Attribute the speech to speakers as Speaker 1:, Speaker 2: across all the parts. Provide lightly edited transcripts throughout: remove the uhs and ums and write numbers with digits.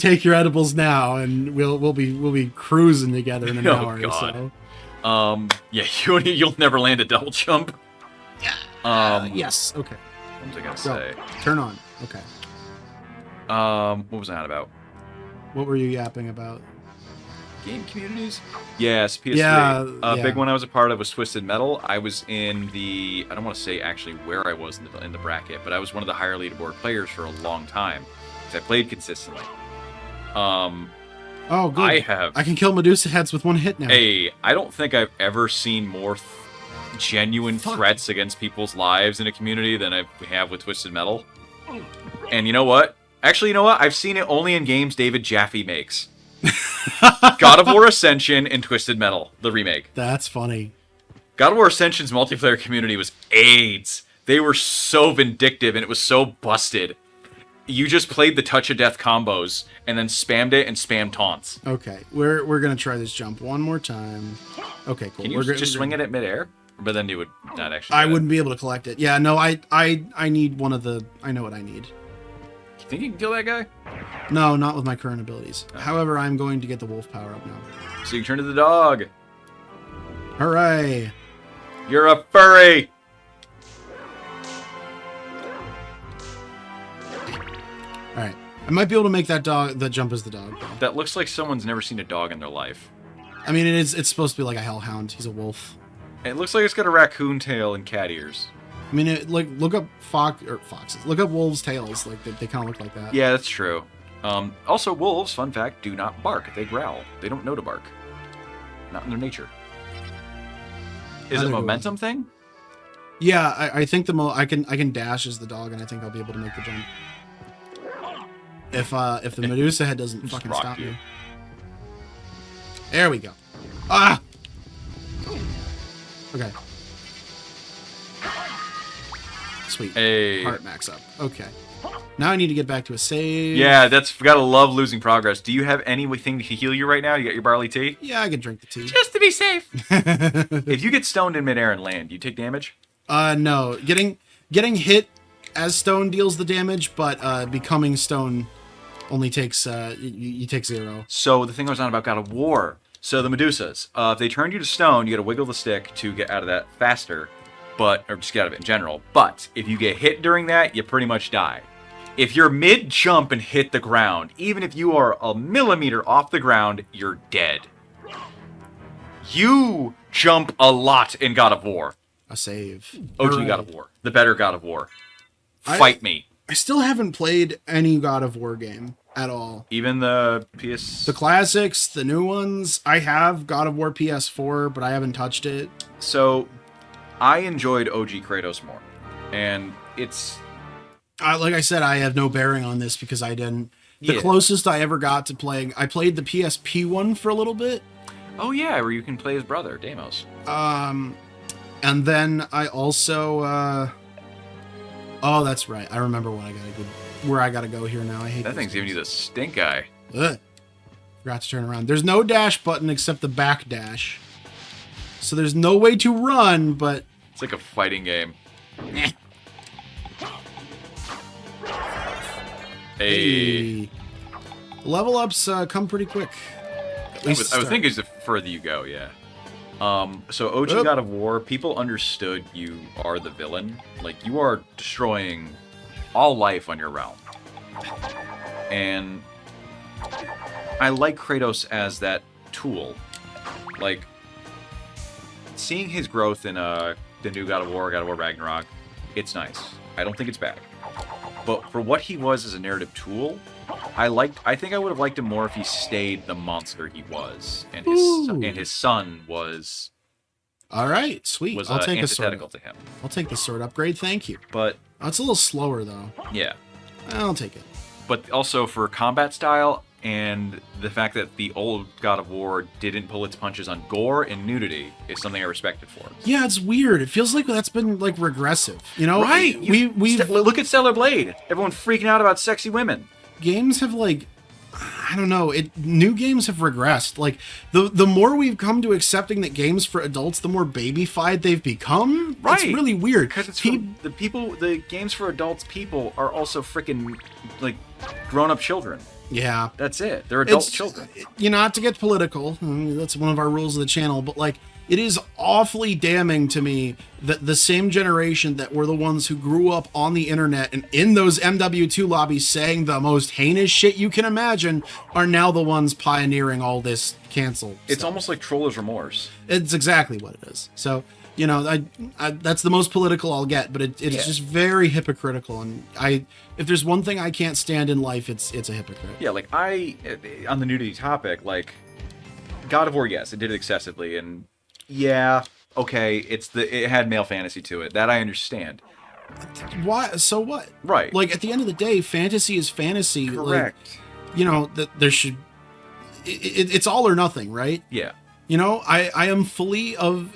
Speaker 1: take your edibles now, and we'll be cruising together in an hour or so.
Speaker 2: Yeah, you'll never land a double jump.
Speaker 1: Yes. Okay.
Speaker 2: What was I gonna say?
Speaker 1: Turn on. Okay.
Speaker 2: What was I on about?
Speaker 1: What were you yapping about?
Speaker 2: Game communities? Yes, PS3.
Speaker 1: Yeah,
Speaker 2: Big one I was a part of was Twisted Metal. I was in the... I don't want to say actually where I was in the bracket, but I was one of the higher leaderboard players for a long time. Because I played consistently.
Speaker 1: Oh, good. I can kill Medusa heads with one hit now.
Speaker 2: Hey, I don't think I've ever seen more genuine threats against people's lives in a community than I have with Twisted Metal. And you know what? Actually, you know what? I've seen it only in games David Jaffe makes. God of War Ascension and Twisted Metal, the remake.
Speaker 1: That's funny.
Speaker 2: God of War Ascension's multiplayer community was AIDS. They were so vindictive and it was so busted. You just played the touch of death combos and then spammed it and spammed taunts.
Speaker 1: Okay, we're gonna try this jump one more time. Okay, cool.
Speaker 2: Can you just swing it at midair? But then you would not actually.
Speaker 1: I wouldn't be able to collect it. Yeah, no, I need one of the. I know what I need.
Speaker 2: You think you can kill that guy?
Speaker 1: No, not with my current abilities. Oh. However, I'm going to get the wolf power up now.
Speaker 2: So you can turn to the dog.
Speaker 1: Hooray!
Speaker 2: You're a furry!
Speaker 1: Alright. I might be able to make that jump as the dog. Though.
Speaker 2: That looks like someone's never seen a dog in their life.
Speaker 1: I mean, it's supposed to be like a hellhound. He's a wolf.
Speaker 2: It looks like it's got a raccoon tail and cat ears.
Speaker 1: I mean, look up foxes. Look up wolves' tails. Like they kind of look like that.
Speaker 2: Yeah, that's true. Also, wolves, fun fact, do not bark. They growl. They don't know to bark. Not in their nature. Is it a momentum thing?
Speaker 1: Yeah, I think I can dash as the dog, and I think I'll be able to make the jump. If the Medusa head doesn't fucking stop me. There we go. Ah. Okay. Sweet.
Speaker 2: Hey.
Speaker 1: Heart max up. Okay. Now I need to get back to a save.
Speaker 2: Yeah, gotta love losing progress. Do you have anything to heal you right now? You got your barley tea?
Speaker 1: Yeah, I can drink the tea.
Speaker 2: Just to be safe. If you get stoned in midair and land, you take damage?
Speaker 1: No. Getting hit as stone deals the damage, but becoming stone only takes you take 0.
Speaker 2: So the thing I was on about God of War. So the Medusas, if they turn you to stone, you gotta wiggle the stick to get out of that faster. Or just get out of it in general. But if you get hit during that, you pretty much die. If you're mid-jump and hit the ground, even if you are a millimeter off the ground, you're dead. You jump a lot in God of War.
Speaker 1: A save.
Speaker 2: OG God of War. The better God of War. Fight me.
Speaker 1: I still haven't played any God of War game at all.
Speaker 2: Even the PS...
Speaker 1: The classics, the new ones. I have God of War PS4, but I haven't touched it.
Speaker 2: So, I enjoyed OG Kratos more. And it's...
Speaker 1: like I said, I have no bearing on this because I didn't... The closest I ever got to playing... I played the PSP one for a little bit.
Speaker 2: Oh yeah, where you can play his brother, Deimos.
Speaker 1: And then I also... Oh, that's right. I remember where I gotta go here now. I hate
Speaker 2: that thing's giving you the stink eye.
Speaker 1: Ugh. Forgot to turn around. There's no dash button except the back dash. So there's no way to run, but...
Speaker 2: It's like a fighting game. Hey.
Speaker 1: Level ups come pretty quick.
Speaker 2: I would think as the further you go, yeah. So OG God of War, people understood you are the villain. Like, you are destroying all life on your realm. And I like Kratos as that tool. Like, seeing his growth in the new God of War Ragnarok, it's nice. I don't think it's bad. But for what he was as a narrative tool, I think I would have liked him more if he stayed the monster he was, and his son was.
Speaker 1: All right, sweet. I'll take
Speaker 2: antithetical to him.
Speaker 1: I'll take the sword upgrade. Thank you.
Speaker 2: But
Speaker 1: it's a little slower though.
Speaker 2: Yeah,
Speaker 1: I'll take it.
Speaker 2: But also for combat style and the fact that the old God of War didn't pull its punches on gore and nudity is something I respect it for.
Speaker 1: Yeah, it's weird. It feels like that's been like regressive. You know,
Speaker 2: right? We look at Stellar Blade. Everyone freaking out about sexy women.
Speaker 1: Games have I don't know. New games have regressed. Like the more we've come to accepting that games for adults, the more babyfied they've become. Right. It's really weird
Speaker 2: because it's the games for adults. People are also freaking like grown-up children.
Speaker 1: Yeah.
Speaker 2: That's it. They're adult children.
Speaker 1: Not to get political, that's one of our rules of the channel, but like, it is awfully damning to me that the same generation that were the ones who grew up on the internet and in those MW2 lobbies saying the most heinous shit you can imagine are now the ones pioneering all this cancel
Speaker 2: It's
Speaker 1: stuff.
Speaker 2: almost like troller's remorse.
Speaker 1: It's exactly what it is. So, I that's the most political I'll get, but it's just very hypocritical. And if there's one thing I can't stand in life, it's a hypocrite.
Speaker 2: Yeah, like on the nudity topic, like God of War, yes, it did it excessively, and yeah, okay, it had male fantasy to it. That I understand.
Speaker 1: Why? So what?
Speaker 2: Right.
Speaker 1: Like, at the end of the day, fantasy is fantasy.
Speaker 2: Correct.
Speaker 1: Like, that there should. It's all or nothing, right?
Speaker 2: Yeah.
Speaker 1: I am fully of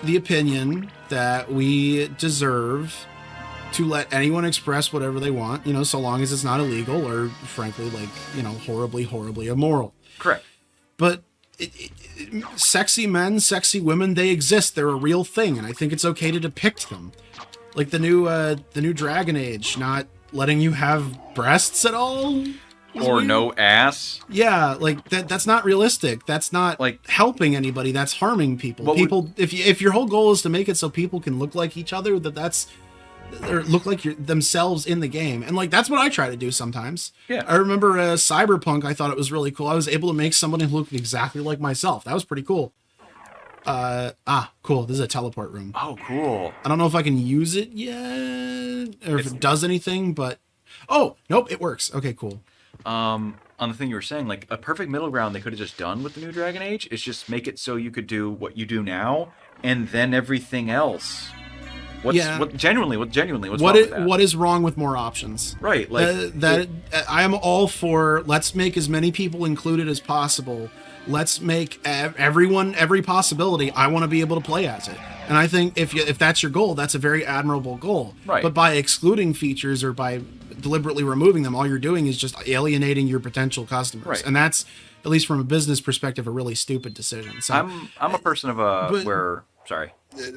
Speaker 1: the opinion that we deserve to let anyone express whatever they want, so long as it's not illegal or, frankly, like, horribly, horribly immoral.
Speaker 2: Correct.
Speaker 1: But sexy men, sexy women, they exist. They're a real thing, and I think it's okay to depict them. Like the new Dragon Age, not letting you have breasts at all.
Speaker 2: Or weird. No ass.
Speaker 1: Yeah, like that's not realistic. That's not like helping anybody. That's harming people. If your whole goal is to make it so people can look like each other, or look like themselves in the game, and like that's what I try to do sometimes.
Speaker 2: Yeah,
Speaker 1: I remember Cyberpunk. I thought it was really cool. I was able to make somebody who looked exactly like myself. That was pretty cool. Cool. This is a teleport room.
Speaker 2: Oh, cool.
Speaker 1: I don't know if I can use it yet, or if it does anything, but nope, it works. Okay, cool.
Speaker 2: On the thing you were saying, like a perfect middle ground they could have just done with the new Dragon Age is just make it so you could do what you do now and then everything else. What genuinely what's wrong with that?
Speaker 1: What is wrong with more options?
Speaker 2: Right, like
Speaker 1: I am all for let's make as many people included as possible. Let's make every possibility. I want to be able to play as it. And I think if that's your goal, that's a very admirable goal.
Speaker 2: Right.
Speaker 1: But by excluding features or by deliberately removing them, all you're doing is just alienating your potential customers.
Speaker 2: Right.
Speaker 1: And that's, at least from a business perspective, a really stupid decision. So
Speaker 2: I'm a person of sorry.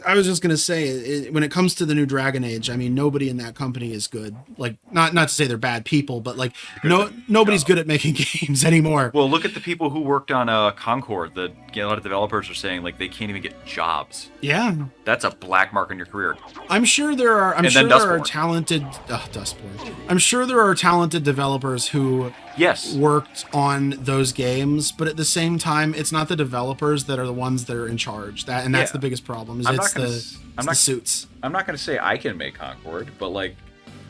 Speaker 1: I was just gonna say, when it comes to the new Dragon Age, I mean, nobody in that company is good. Like, not to say they're bad people, but like, nobody's good at making games anymore.
Speaker 2: Well, look at the people who worked on Concord. A lot of developers are saying like they can't even get jobs.
Speaker 1: Yeah,
Speaker 2: that's a black mark on your career.
Speaker 1: I'm sure there are. I'm sure there are talented. Dustborn. I'm sure there are talented developers who worked on those games, but at the same time, it's not the developers that are the ones that are in charge. That's the biggest problem. It's the suits.
Speaker 2: I'm not going to say I can make Concord, but like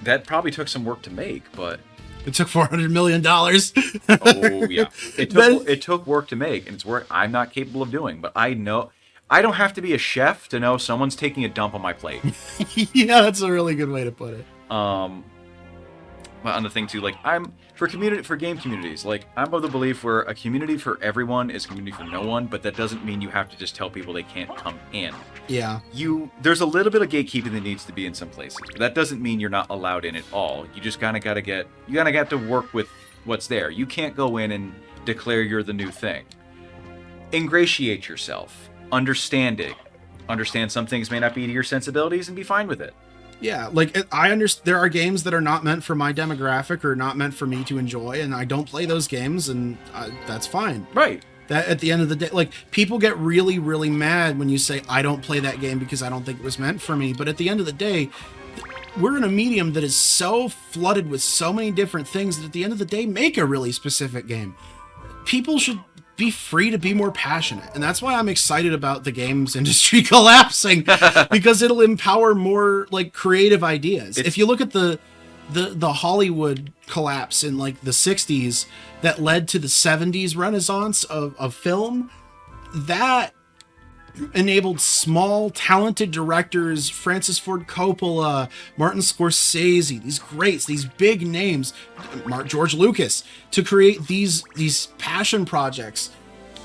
Speaker 2: that probably took some work to make. But
Speaker 1: it took $400 million.
Speaker 2: Oh yeah, it took work to make, and it's work I'm not capable of doing. But I know I don't have to be a chef to know someone's taking a dump on my plate.
Speaker 1: Yeah, that's a really good way to put it.
Speaker 2: But on the thing too, like I'm for game communities, like I'm of the belief where a community for everyone is a community for no one, but that doesn't mean you have to just tell people they can't come in.
Speaker 1: Yeah.
Speaker 2: There's a little bit of gatekeeping that needs to be in some places, but that doesn't mean you're not allowed in at all. You just kind of gotta get to work with what's there. You can't go in and declare you're the new thing. Ingratiate yourself. Understand some things may not be to your sensibilities and be fine with it.
Speaker 1: Yeah, like I understand there are games that are not meant for my demographic or not meant for me to enjoy, and I don't play those games, and that's fine.
Speaker 2: Right.
Speaker 1: That at the end of the day, like people get really, really mad when you say I don't play that game because I don't think it was meant for me. But at the end of the day, we're in a medium that is so flooded with so many different things that at the end of the day, make a really specific game. People should be free to be more passionate, and that's why I'm excited about the games industry collapsing, because it'll empower more like creative ideas. If you look at the Hollywood collapse in like the 60s that led to the 70s renaissance of film, that enabled small talented directors, Francis Ford Coppola, Martin Scorsese, these big names, George Lucas, to create these passion projects,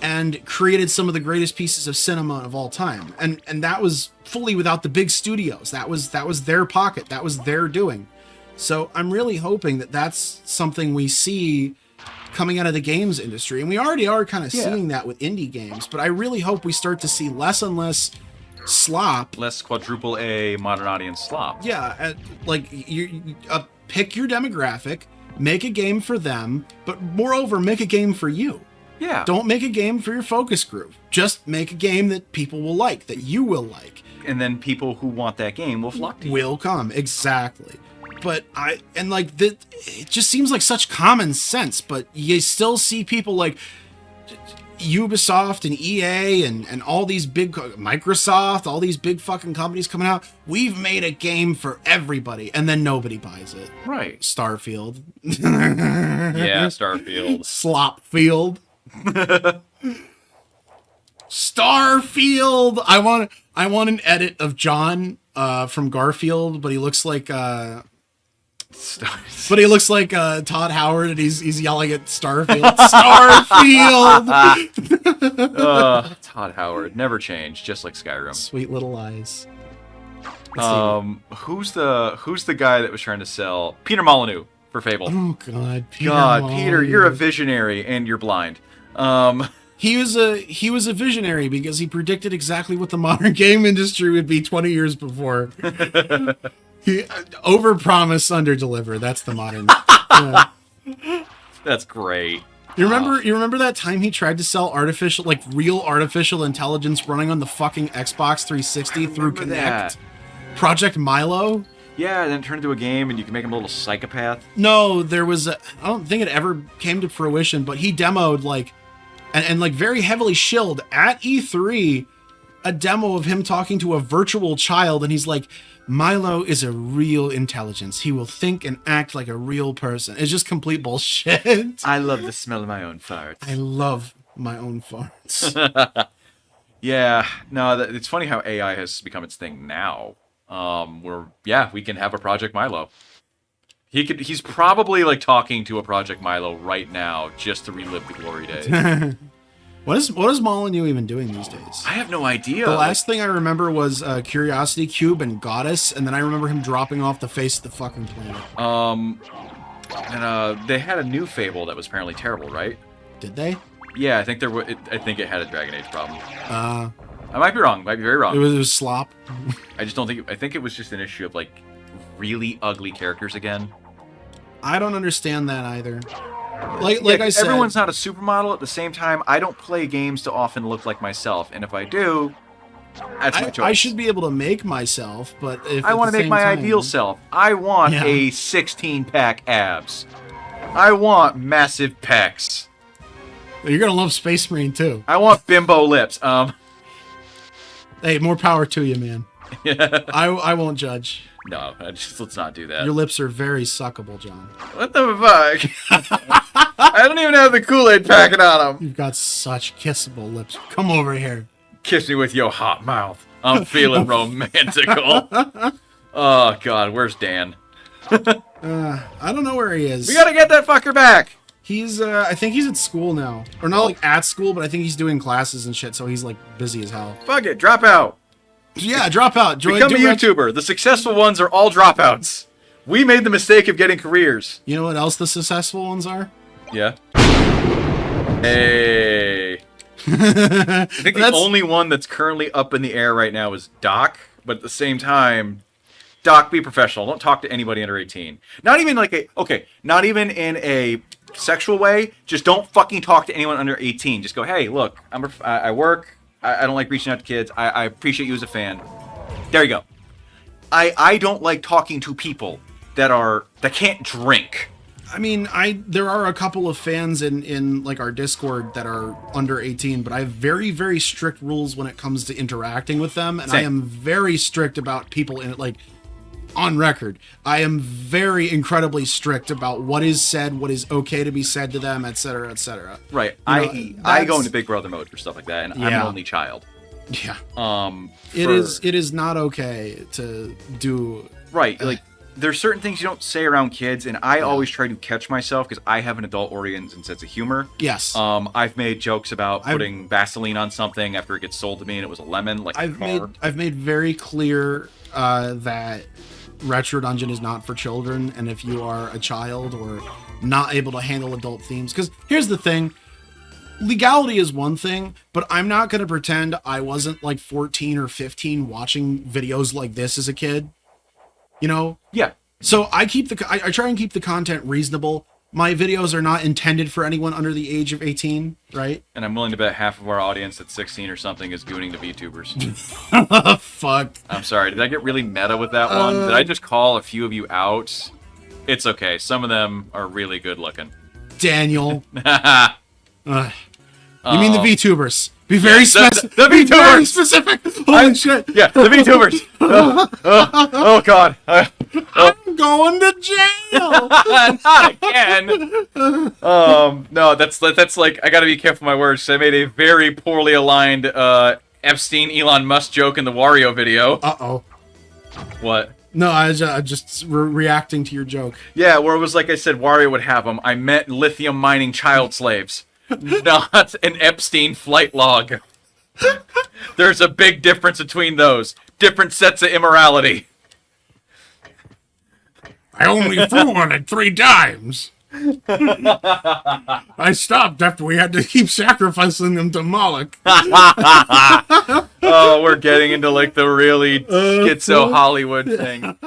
Speaker 1: and created some of the greatest pieces of cinema of all time. And that was fully without the big studios. That was their pocket. That was their doing. So I'm really hoping that that's something we see coming out of the games industry. And we already are kind of seeing that with indie games, but I really hope we start to see less and less slop.
Speaker 2: Less quadruple A modern audience slop.
Speaker 1: Yeah. Like you pick your demographic, Make a game for them, but moreover, make a game for you.
Speaker 2: Yeah.
Speaker 1: Don't make a game for your focus group. Just make a game that people will like, that you will like.
Speaker 2: And then people who want that game will flock to you.
Speaker 1: Will come, exactly. But it just seems like such common sense, but you still see people like Ubisoft and EA and all these big, Microsoft, all these big fucking companies coming out. We've made a game for everybody, and then nobody buys it.
Speaker 2: Right.
Speaker 1: Starfield.
Speaker 2: Yeah, Starfield.
Speaker 1: Slopfield. Starfield. I want an edit of John from Garfield, but he looks like Todd Howard, and he's yelling at Starfield. Starfield.
Speaker 2: Todd Howard never changed, just like Skyrim.
Speaker 1: Sweet little eyes.
Speaker 2: Who's the guy that was trying to sell Peter Molyneux for Fable?
Speaker 1: Oh God,
Speaker 2: Peter, you're a visionary and you're blind.
Speaker 1: He was a visionary because he predicted exactly what the modern game industry would be 20 years before. He overpromise, underdeliver. That's the modern.
Speaker 2: That's great.
Speaker 1: You remember that time he tried to sell real artificial intelligence running on the fucking Xbox 360 through Kinect?
Speaker 2: That.
Speaker 1: Project Milo?
Speaker 2: Yeah, and then turn into a game and you can make him a little psychopath.
Speaker 1: No, I don't think it ever came to fruition, but he demoed and very heavily shilled at E3 a demo of him talking to a virtual child, and he's like, Milo is a real intelligence. He will think and act like a real person. It's just complete bullshit.
Speaker 2: I love the smell of my own farts.
Speaker 1: I love my own farts.
Speaker 2: Yeah, no, it's funny how AI has become its thing now. We can have a Project Milo. He's probably talking to a Project Milo right now just to relive the glory days.
Speaker 1: What is Molyneux even doing these days?
Speaker 2: I have no idea.
Speaker 1: The last thing I remember was Curiosity Cube and Goddess, and then I remember him dropping off the face of the fucking planet.
Speaker 2: They had a new Fable that was apparently terrible, right?
Speaker 1: Did they?
Speaker 2: Yeah, I think I think it had a Dragon Age problem.
Speaker 1: I
Speaker 2: might be wrong. Might be very wrong.
Speaker 1: It was slop.
Speaker 2: I just don't think. I think it was just an issue of really ugly characters again.
Speaker 1: I don't understand that either. I said,
Speaker 2: everyone's not a supermodel. At the same time, I don't play games to often look like myself, and if I do, that's my choice.
Speaker 1: I should be able to make myself, but if
Speaker 2: I want to make my ideal self. I want a 16-pack abs. I want massive pecs.
Speaker 1: You're gonna love Space Marine too.
Speaker 2: I want bimbo lips.
Speaker 1: Hey, more power to you, man. I won't judge.
Speaker 2: No, let's not do that.
Speaker 1: Your lips are very suckable, John.
Speaker 2: What the fuck? I don't even have the Kool-Aid packet on them.
Speaker 1: You've got such kissable lips. Come over here.
Speaker 2: Kiss me with your hot mouth. I'm feeling romantical. Oh, God, where's Dan?
Speaker 1: I don't know where he is.
Speaker 2: We gotta get that fucker back.
Speaker 1: He's, I think he's at school now. Or not at school, but I think he's doing classes and shit, so he's busy as hell.
Speaker 2: Fuck it, drop out.
Speaker 1: Yeah, drop out.
Speaker 2: Become a YouTuber. The successful ones are all dropouts. We made the mistake of getting careers.
Speaker 1: You know what else the successful ones are?
Speaker 2: Yeah. Hey. I think the only one that's currently up in the air right now is Doc, but at the same time, Doc, be professional. Don't talk to anybody under 18. Not even not even in a sexual way. Just don't fucking talk to anyone under 18. Just go, hey, look, I work. I don't like reaching out to kids. I appreciate you as a fan. There you go. I don't like talking to people that can't drink.
Speaker 1: I mean, there are a couple of fans in our Discord that are under 18, but I have very, very strict rules when it comes to interacting with them, and I am very strict about people in it, on record. I am very incredibly strict about what is said, what is okay to be said to them, etc., etc.
Speaker 2: Right. I go into Big Brother mode for stuff like that, and I'm an only child.
Speaker 1: Yeah. It is not okay to do.
Speaker 2: Right. There's certain things you don't say around kids, and I always try to catch myself because I have an adult-oriented sense of humor.
Speaker 1: Yes.
Speaker 2: I've made jokes about putting Vaseline on something after it gets sold to me, and it was a lemon.
Speaker 1: I've made very clear that Retro Dungeon is not for children, and if you are a child or not able to handle adult themes, because here's the thing. Legality is one thing, but I'm not going to pretend I wasn't 14 or 15 watching videos like this as a kid. You know?
Speaker 2: Yeah.
Speaker 1: So I try and keep the content reasonable. My videos are not intended for anyone under the age of 18, right?
Speaker 2: And I'm willing to bet half of our audience that's 16 or something is gooning the VTubers.
Speaker 1: Fuck.
Speaker 2: I'm sorry. Did I get really meta with that one? Did I just call a few of you out? It's okay. Some of them are really good looking.
Speaker 1: Daniel. You mean the VTubers? Be very specific.
Speaker 2: The VTubers.
Speaker 1: Very specific. Holy shit.
Speaker 2: Yeah, the VTubers. Oh God.
Speaker 1: I'm going to jail.
Speaker 2: Not again. No, that's like I gotta be careful with my words. I made a very poorly aligned Epstein Elon Musk joke in the Wario video.
Speaker 1: Uh-oh.
Speaker 2: What?
Speaker 1: No, I was just reacting to your joke.
Speaker 2: Yeah, where it was like I said Wario would have them. I meant lithium mining child slaves, not an Epstein flight log. There's a big difference between those. Different sets of immorality.
Speaker 1: I only flew on it 3 times. I stopped after we had to keep sacrificing them to Moloch.
Speaker 2: Oh, we're getting into like the really schizo Hollywood thing.